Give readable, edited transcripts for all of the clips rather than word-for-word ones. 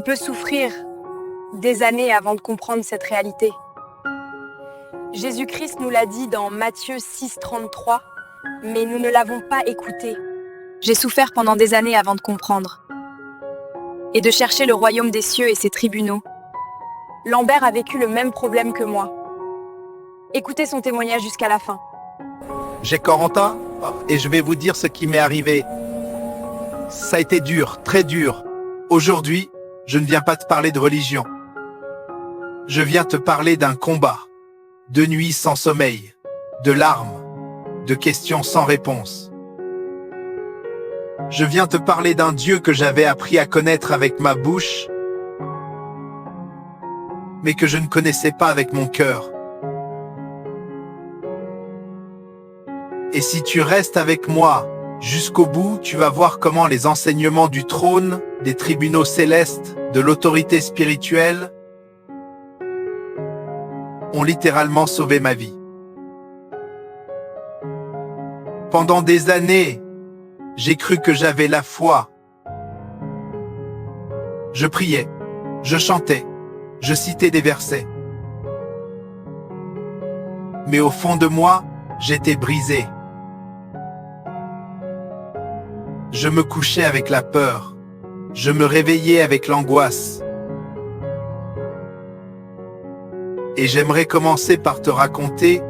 peut souffrir des années avant de comprendre cette réalité. Jésus-Christ nous l'a dit dans Matthieu 6,33, mais nous ne l'avons pas écouté. J'ai souffert pendant des années avant de comprendre et de chercher le royaume des cieux et ses tribunaux. Lambert a vécu le même problème que moi. Écoutez son témoignage jusqu'à la fin. J'ai 40 ans et je vais vous dire ce qui m'est arrivé. Ça a été dur, très dur. Aujourd'hui, je ne viens pas te parler de religion. Je viens te parler d'un combat, de nuits sans sommeil, de larmes, de questions sans réponse. Je viens te parler d'un Dieu que j'avais appris à connaître avec ma bouche, mais que je ne connaissais pas avec mon cœur. Et si tu restes avec moi jusqu'au bout, tu vas voir comment les enseignements du trône, des tribunaux célestes, de l'autorité spirituelle ont littéralement sauvé ma vie. Pendant des années, j'ai cru que j'avais la foi. Je priais, je chantais, je citais des versets. Mais au fond de moi, j'étais brisé. Je me couchais avec la peur. Je me réveillais avec l'angoisse. Et j'aimerais commencer par te raconter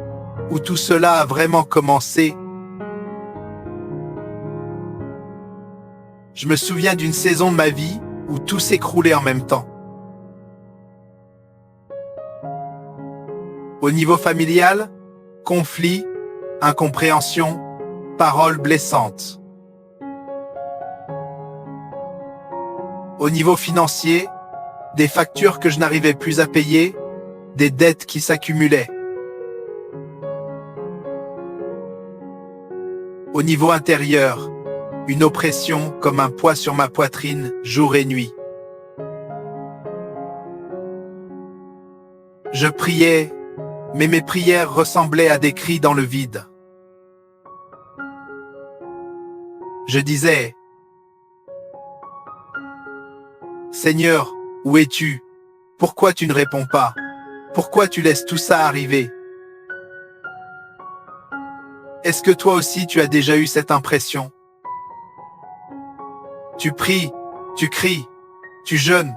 où tout cela a vraiment commencé. Je me souviens d'une saison de ma vie où tout s'écroulait en même temps. Au niveau familial, conflit, incompréhension, paroles blessantes. Au niveau financier, des factures que je n'arrivais plus à payer, des dettes qui s'accumulaient. Au niveau intérieur, une oppression comme un poids sur ma poitrine, jour et nuit. Je priais, mais mes prières ressemblaient à des cris dans le vide. Je disais, « Seigneur, où es-tu? Pourquoi tu ne réponds pas? Pourquoi tu laisses tout ça arriver? » Est-ce que toi aussi tu as déjà eu cette impression? Tu pries, tu cries, tu jeûnes.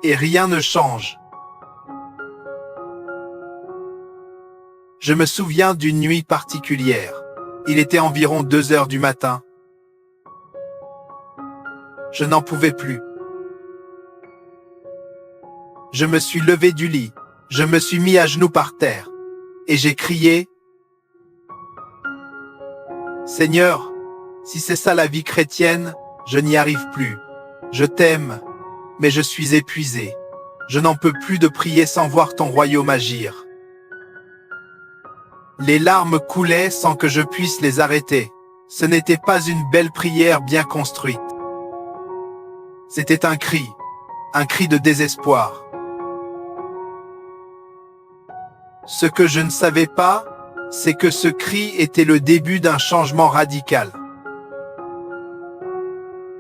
Et rien ne change. Je me souviens d'une nuit particulière. Il était environ 2 heures du matin. Je n'en pouvais plus. Je me suis levé du lit. Je me suis mis à genoux par terre. Et j'ai crié, « Seigneur, si c'est ça la vie chrétienne, je n'y arrive plus. Je t'aime, mais je suis épuisé. Je n'en peux plus de prier sans voir ton royaume agir. » Les larmes coulaient sans que je puisse les arrêter. Ce n'était pas une belle prière bien construite. C'était un cri de désespoir. Ce que je ne savais pas, c'est que ce cri était le début d'un changement radical.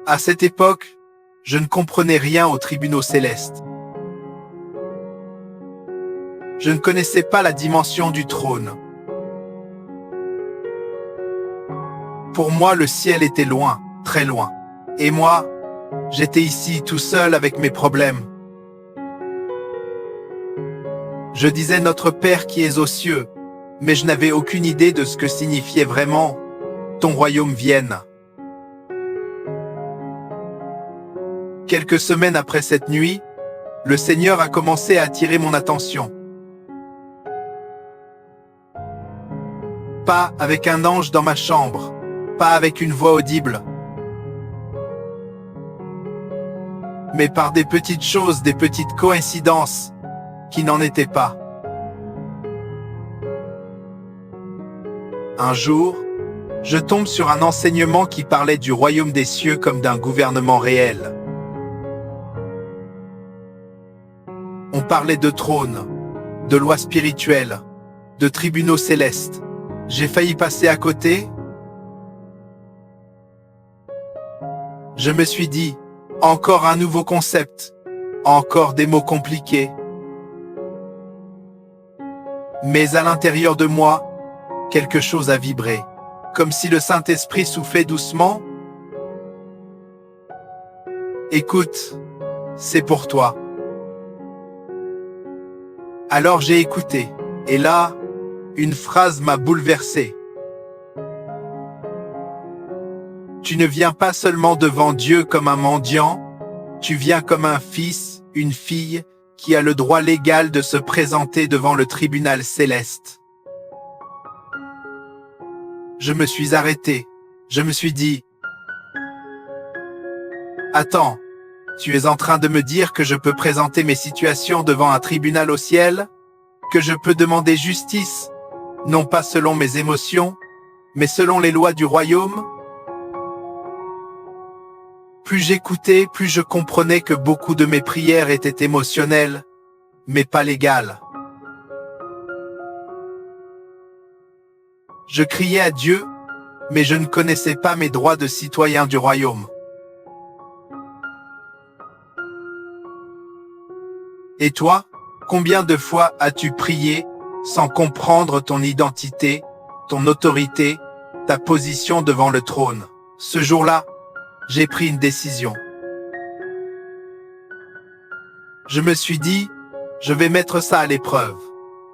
À cette époque, je ne comprenais rien aux tribunaux célestes. Je ne connaissais pas la dimension du trône. Pour moi, le ciel était loin, très loin. Et moi, j'étais ici tout seul avec mes problèmes. Je disais notre Père qui es aux cieux, mais je n'avais aucune idée de ce que signifiait vraiment « ton royaume vienne ». Quelques semaines après cette nuit, le Seigneur a commencé à attirer mon attention. Pas avec un ange dans ma chambre, pas avec une voix audible, mais par des petites choses, des petites coïncidences qui n'en étaient pas. Un jour, je tombe sur un enseignement qui parlait du royaume des cieux comme d'un gouvernement réel. On parlait de trône, de lois spirituelles, de tribunaux célestes. J'ai failli passer à côté. Je me suis dit, encore un nouveau concept, encore des mots compliqués. Mais à l'intérieur de moi, quelque chose a vibré, comme si le Saint-Esprit soufflait doucement. Écoute, c'est pour toi. Alors j'ai écouté, et là, une phrase m'a bouleversé. Tu ne viens pas seulement devant Dieu comme un mendiant, tu viens comme un fils, une fille, qui a le droit légal de se présenter devant le tribunal céleste. Je me suis arrêté. Je me suis dit, attends, tu es en train de me dire que je peux présenter mes situations devant un tribunal au ciel? Que je peux demander justice, non pas selon mes émotions, mais selon les lois du royaume? Plus j'écoutais, plus je comprenais que beaucoup de mes prières étaient émotionnelles, mais pas légales. Je criais à Dieu, mais je ne connaissais pas mes droits de citoyen du royaume. Et toi, combien de fois as-tu prié sans comprendre ton identité, ton autorité, ta position devant le trône? Ce jour-là, j'ai pris une décision. Je me suis dit, je vais mettre ça à l'épreuve.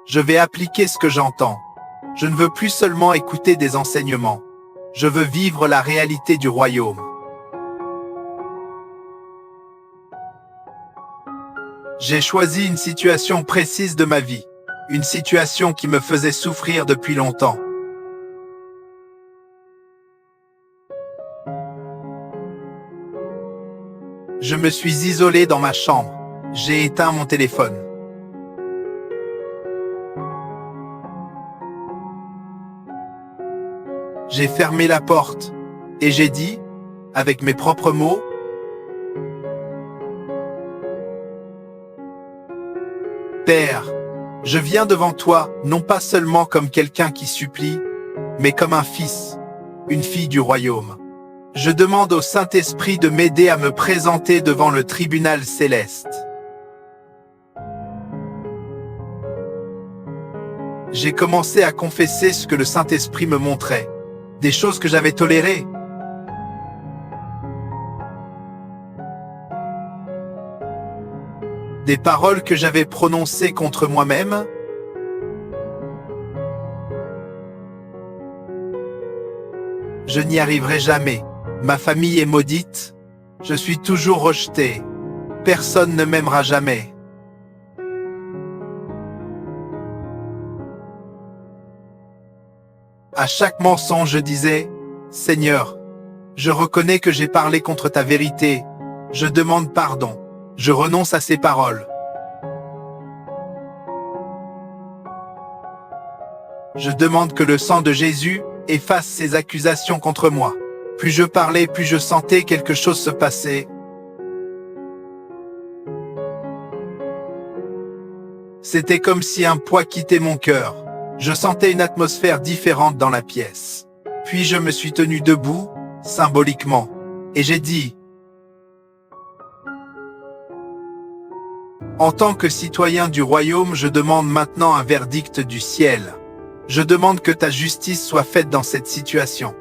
Je vais appliquer ce que j'entends. Je ne veux plus seulement écouter des enseignements. Je veux vivre la réalité du royaume. J'ai choisi une situation précise de ma vie. Une situation qui me faisait souffrir depuis longtemps. Je me suis isolé dans ma chambre. J'ai éteint mon téléphone. J'ai fermé la porte et j'ai dit, avec mes propres mots, Père, je viens devant toi, non pas seulement comme quelqu'un qui supplie, mais comme un fils, une fille du royaume. Je demande au Saint-Esprit de m'aider à me présenter devant le tribunal céleste. J'ai commencé à confesser ce que le Saint-Esprit me montrait, des choses que j'avais tolérées. Des paroles que j'avais prononcées contre moi-même. Je n'y arriverai jamais. Ma famille est maudite. Je suis toujours rejeté. Personne ne m'aimera jamais. À chaque mensonge, je disais, Seigneur, je reconnais que j'ai parlé contre ta vérité. Je demande pardon. Je renonce à ces paroles. Je demande que le sang de Jésus efface ces accusations contre moi. Plus je parlais, plus je sentais quelque chose se passer. C'était comme si un poids quittait mon cœur. Je sentais une atmosphère différente dans la pièce. Puis je me suis tenu debout, symboliquement, et j'ai dit, en tant que citoyen du royaume, je demande maintenant un verdict du ciel. Je demande que ta justice soit faite dans cette situation.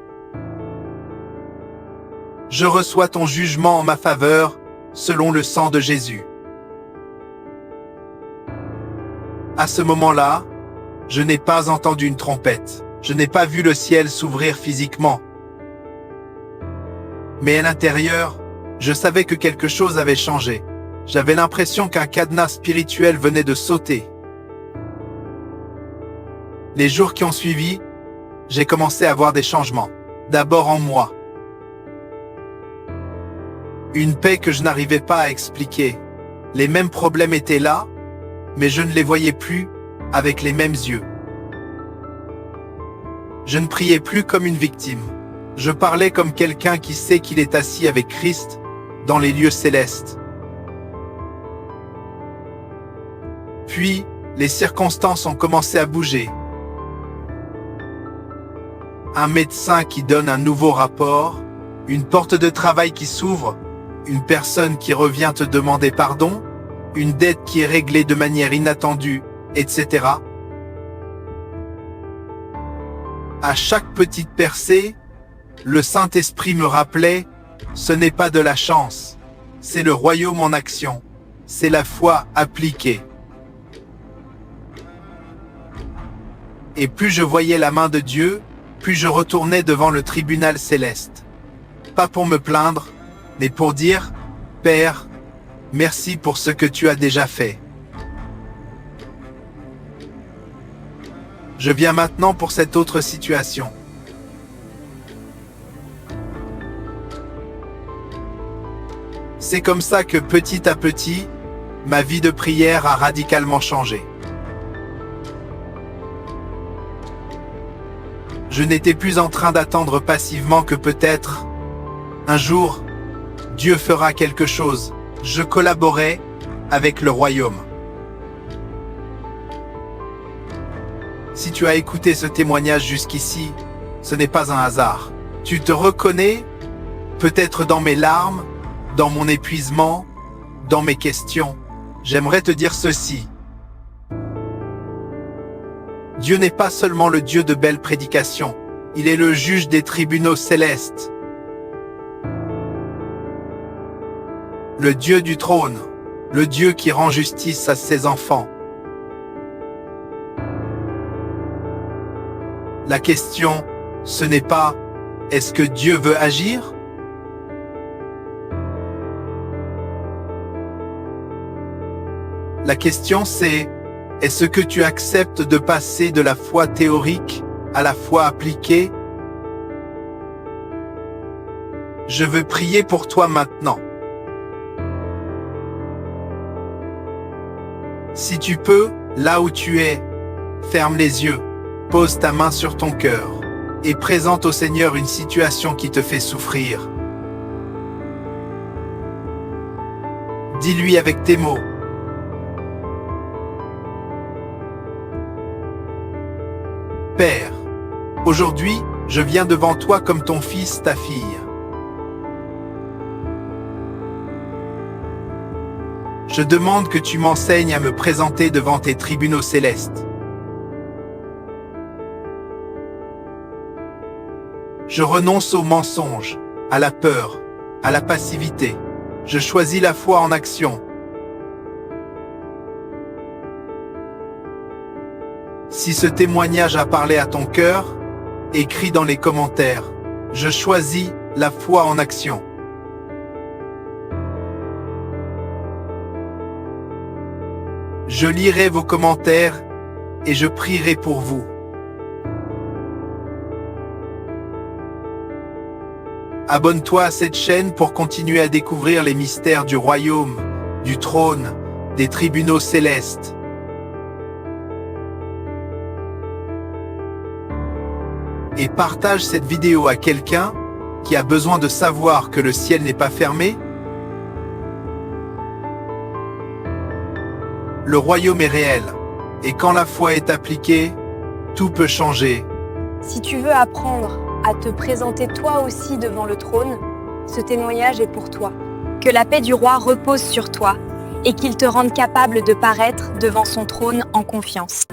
Je reçois ton jugement en ma faveur, selon le sang de Jésus. À ce moment-là, je n'ai pas entendu une trompette. Je n'ai pas vu le ciel s'ouvrir physiquement. Mais à l'intérieur, je savais que quelque chose avait changé. J'avais l'impression qu'un cadenas spirituel venait de sauter. Les jours qui ont suivi, j'ai commencé à voir des changements. D'abord en moi. Une paix que je n'arrivais pas à expliquer. Les mêmes problèmes étaient là, mais je ne les voyais plus avec les mêmes yeux. Je ne priais plus comme une victime. Je parlais comme quelqu'un qui sait qu'il est assis avec Christ dans les lieux célestes. Puis, les circonstances ont commencé à bouger. Un médecin qui donne un nouveau rapport, Une porte de travail qui s'ouvre, une personne qui revient te demander pardon, une dette qui est réglée de manière inattendue, etc. À chaque petite percée, le Saint-Esprit me rappelait, ce n'est pas de la chance, c'est le royaume en action, c'est la foi appliquée. Et plus je voyais la main de Dieu, plus je retournais devant le tribunal céleste. Pas pour me plaindre, mais pour dire, Père, merci pour ce que tu as déjà fait. Je viens maintenant pour cette autre situation. C'est comme ça que petit à petit, ma vie de prière a radicalement changé. Je n'étais plus en train d'attendre passivement que peut-être, un jour, Dieu fera quelque chose. Je collaborais avec le royaume. Si tu as écouté ce témoignage jusqu'ici, ce n'est pas un hasard. Tu te reconnais, peut-être dans mes larmes, dans mon épuisement, dans mes questions. J'aimerais te dire ceci. Dieu n'est pas seulement le Dieu de belles prédications, il est le juge des tribunaux célestes. Le Dieu du trône, le Dieu qui rend justice à ses enfants. La question, ce n'est pas « est-ce que Dieu veut agir ?» La question c'est « est-ce que tu acceptes de passer de la foi théorique à la foi appliquée ?» Je veux prier pour toi maintenant. Si tu peux, là où tu es, ferme les yeux, pose ta main sur ton cœur et présente au Seigneur une situation qui te fait souffrir. Dis-lui avec tes mots. Père, aujourd'hui, je viens devant toi comme ton fils, ta fille. Je demande que tu m'enseignes à me présenter devant tes tribunaux célestes. Je renonce au mensonge, à la peur, à la passivité. Je choisis la foi en action. Si ce témoignage a parlé à ton cœur, écris dans les commentaires. Je choisis la foi en action. Je lirai vos commentaires et je prierai pour vous. Abonne-toi à cette chaîne pour continuer à découvrir les mystères du royaume, du trône, des tribunaux célestes. Et partage cette vidéo à quelqu'un qui a besoin de savoir que le ciel n'est pas fermé. Le royaume est réel, et quand la foi est appliquée, tout peut changer. Si tu veux apprendre à te présenter toi aussi devant le trône, ce témoignage est pour toi. Que la paix du roi repose sur toi et qu'il te rende capable de paraître devant son trône en confiance.